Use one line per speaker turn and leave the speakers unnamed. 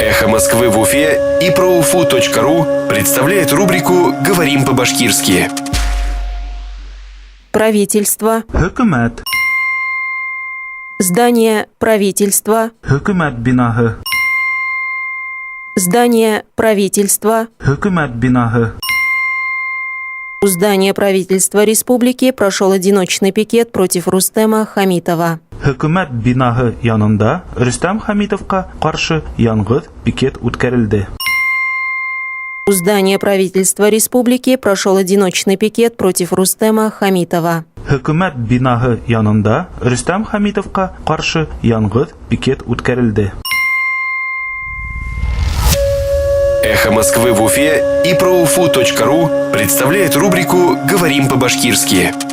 «Эхо Москвы» в Уфе и ProUFU.ru представляет рубрику «Говорим по-башкирски».
Правительство.
Хөкүмәт.
Здание правительства.
Хөкүмәт бинаһы.
Здание правительства.
Хөкүмәт бинаһы.
У здания правительства республики прошел одиночный пикет против Рустема Хамитова.
Хөкүмәт бинаһы янында Рөстәм Хәмитовка каршы яңгыз пикет үткәрелде.
У здания правительства республики прошел одиночный пикет против Рустема Хамитова.
Хөкүмәт бинаһы янында Рөстәм Хәмитовка каршы яңгыз пикет үткәрелде.
«Эхо Москвы» в Уфе и ProUFU.ru представляет рубрику «Говорим по-башкирски».